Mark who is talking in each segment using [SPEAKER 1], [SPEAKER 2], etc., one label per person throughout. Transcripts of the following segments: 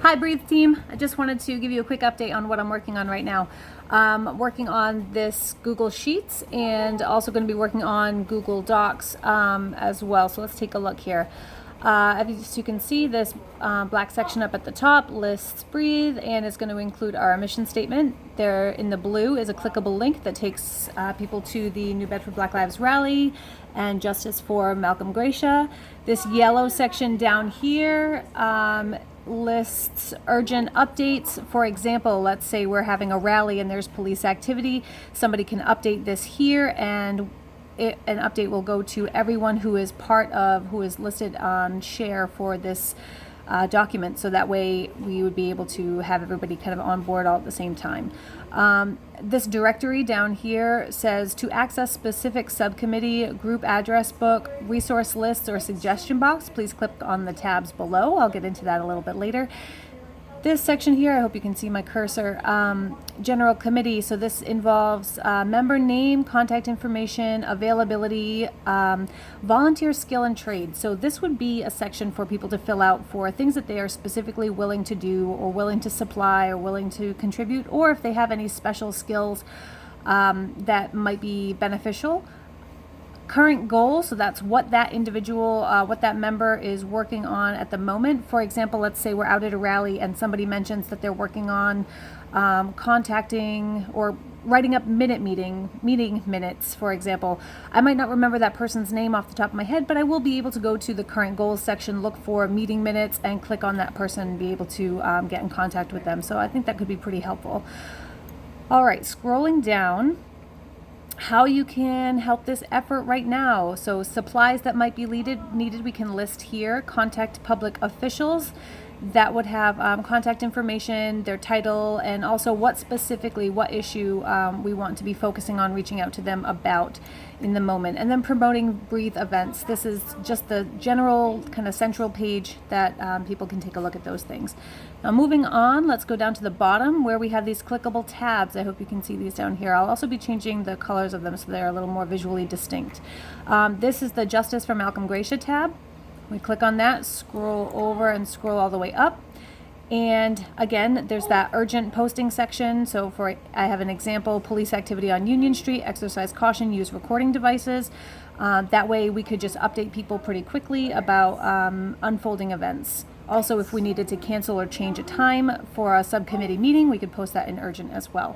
[SPEAKER 1] Hi, Breathe team. I just wanted to give you a quick update on what I'm working on right now. Working on this Google Sheets and also going to be working on Google Docs as well. So let's take a look here. As you can see, this black section up at the top lists Breathe and is going to include our mission statement. There in the blue is a clickable link that takes people to the New Bedford Black Lives Rally and Justice for Malcolm Gracia. This yellow section down here lists urgent updates. For example, let's say we're having a rally and there's police activity. Somebody can update this here and an update will go to everyone who is listed on share for this document. So that way we would be able to have everybody kind of on board all at the same time. This directory down here says to access specific subcommittee, group address book, resource lists, or suggestion box, please click on the tabs below. I'll get into that a little bit later. This section here, I hope you can see my cursor, general committee. So this involves member name, contact information, availability, volunteer skill and trade. So this would be a section for people to fill out for things that they are specifically willing to do or willing to supply or willing to contribute, or if they have any special skills that might be beneficial. Current goal, so that's what that individual, what that member is working on at the moment. For example, let's say we're out at a rally and somebody mentions that they're working on contacting or writing up meeting minutes, for example. I might not remember that person's name off the top of my head, but I will be able to go to the current goals section, look for meeting minutes, and click on that person and be able to get in contact with them. So I think that could be pretty helpful. All right, scrolling down, how you can help this effort right now. So supplies that might be needed we can list here. Contact public officials. That would have contact information, their title, and also what issue we want to be focusing on reaching out to them about in the moment. And then promoting Breathe events. This is just the general kind of central page that people can take a look at those things. Now moving on, let's go down to the bottom where we have these clickable tabs. I hope you can see these down here. I'll also be changing the colors of them so they're a little more visually distinct. This is the Justice for Malcolm Gracia tab. We click on that, scroll over and scroll all the way up. And again, there's that urgent posting section. So I have an example, police activity on Union Street, exercise caution, use recording devices. That way we could just update people pretty quickly about unfolding events. Also, if we needed to cancel or change a time for a subcommittee meeting, we could post that in urgent as well.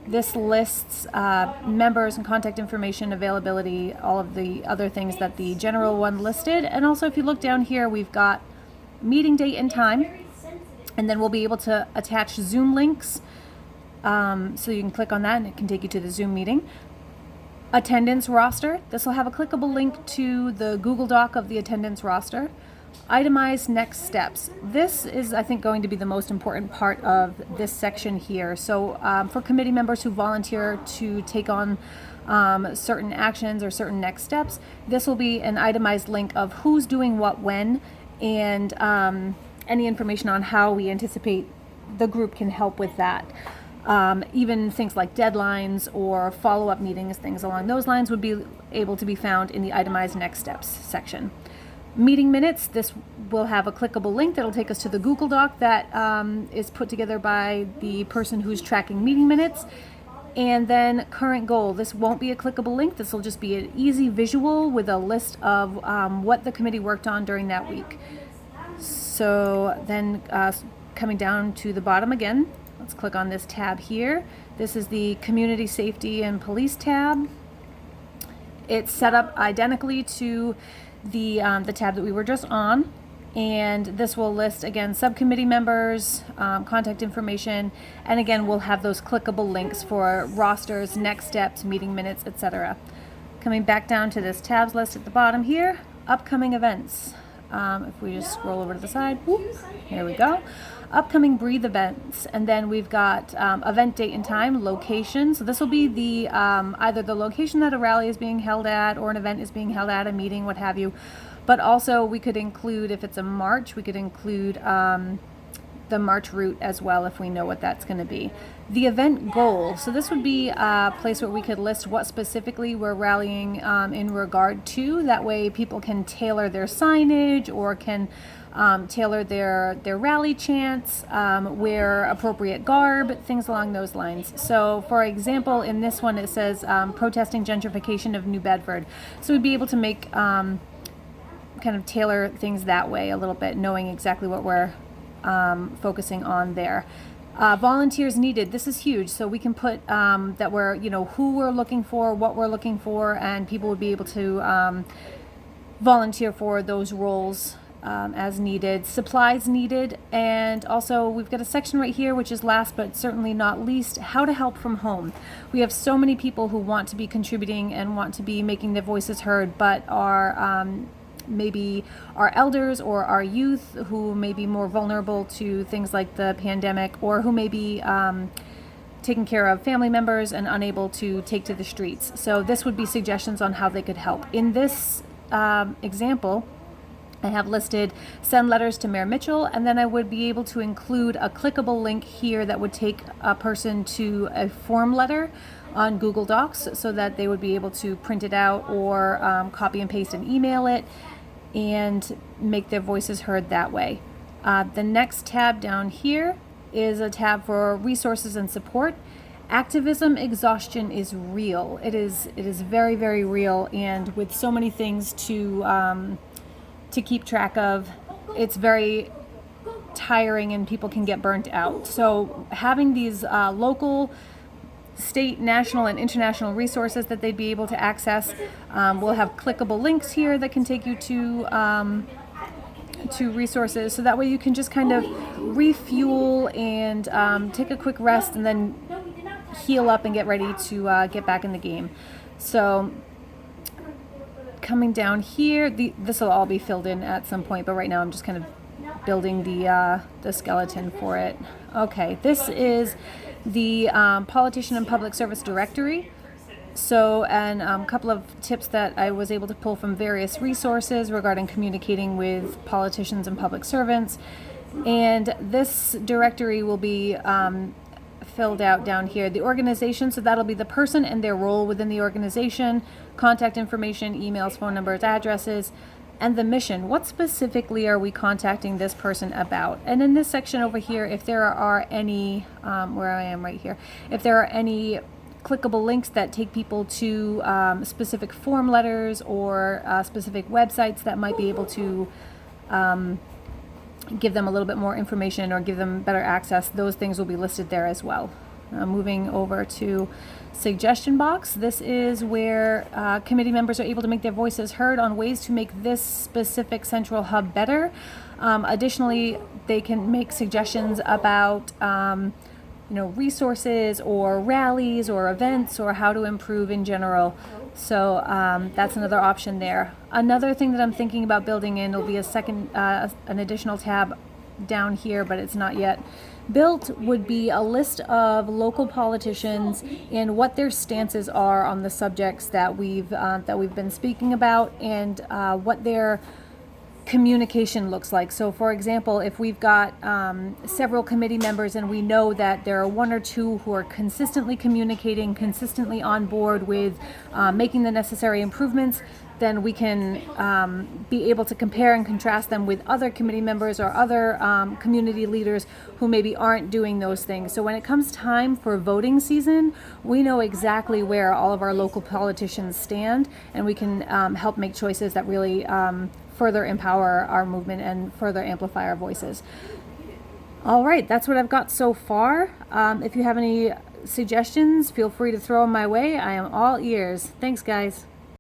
[SPEAKER 1] This lists members and contact information, availability, all of the other things that the general one listed. And also, if you look down here, we've got meeting date and time. And then we'll be able to attach Zoom links. So you can click on that and it can take you to the Zoom meeting. Attendance roster. This will have a clickable link to the Google Doc of the attendance roster. Itemized next steps. This is, I think, going to be the most important part of this section here. So for committee members who volunteer to take on certain actions or certain next steps, this will be an itemized link of who's doing what when, and any information on how we anticipate the group can help with that. Even things like deadlines or follow-up meetings, things along those lines would be able to be found in the itemized next steps section. Meeting minutes, this will have a clickable link that'll take us to the Google Doc that is put together by the person who's tracking meeting minutes. And then current goal, this won't be a clickable link. This will just be an easy visual with a list of what the committee worked on during that week. So then coming down to the bottom again, let's click on this tab here. This is the Community Safety and Police tab. It's set up identically to the tab that we were just on, and this will list again subcommittee members, contact information, and again we'll have those clickable links for rosters, next steps, meeting minutes, etc. Coming back down to this tabs list at the bottom here, upcoming events. If we just scroll over to the side, whoop, here we go. Upcoming Breathe events, and then we've got event date and time, location. So this will be the either the location that a rally is being held at or an event is being held at, a meeting, what have you. But also we could include, if it's a march, we could include the march route as well if we know what that's going to be. The event goal, so this would be a place where we could list what specifically we're rallying in regard to. That way people can tailor their signage or can tailor their rally chants, wear appropriate garb, things along those lines. So for example, in this one it says protesting gentrification of New Bedford. So we'd be able to make kind of tailor things that way a little bit, knowing exactly what we're focusing on there. Volunteers needed. This is huge. So we can put that we're, who we're looking for, what we're looking for, and people would be able to volunteer for those roles as needed. Supplies needed. And also we've got a section right here, which is last but certainly not least, how to help from home. We have so many people who want to be contributing and want to be making their voices heard, but are maybe our elders or our youth who may be more vulnerable to things like the pandemic, or who may be taking care of family members and unable to take to the streets. So this would be suggestions on how they could help. In this example, I have listed send letters to Mayor Mitchell, and then I would be able to include a clickable link here that would take a person to a form letter on Google Docs so that they would be able to print it out or copy and paste and email it and make their voices heard that way. The next tab down here is a tab for resources and support. Activism exhaustion is real. It is very, very real, and with so many things to keep track of, it's very tiring and people can get burnt out. So having these local, state, national, and international resources that they'd be able to access. We'll have clickable links here that can take you to resources, so that way you can just kind of refuel and take a quick rest and then heal up and get ready to get back in the game. So coming down here, this will all be filled in at some point, but right now I'm just kind of building the skeleton for it. Okay, this is the Politician and Public Service Directory. So, and a couple of tips that I was able to pull from various resources regarding communicating with politicians and public servants. And this directory will be filled out down here. The organization, so that'll be the person and their role within the organization, contact information, emails, phone numbers, addresses, and the mission. What specifically are we contacting this person about? And in this section over here, if there are any, where I am right here, if there are any clickable links that take people to specific form letters or specific websites that might be able to give them a little bit more information or give them better access, those things will be listed there as well. Moving over to suggestion box. This is where committee members are able to make their voices heard on ways to make this specific central hub better. Additionally, they can make suggestions about resources or rallies or events or how to improve in general. So that's another option there. Another thing that I'm thinking about building in will be an additional tab down here, but it's not yet built, would be a list of local politicians and what their stances are on the subjects that we've been speaking about, and what their communication looks like. So for example, if we've got several committee members and we know that there are one or two who are consistently communicating, consistently on board with making the necessary improvements, then we can be able to compare and contrast them with other committee members or other community leaders who maybe aren't doing those things. So when it comes time for voting season, we know exactly where all of our local politicians stand, and we can help make choices that really further empower our movement and further amplify our voices. All right, that's what I've got so far. If you have any suggestions, feel free to throw them my way. I am all ears. Thanks, guys.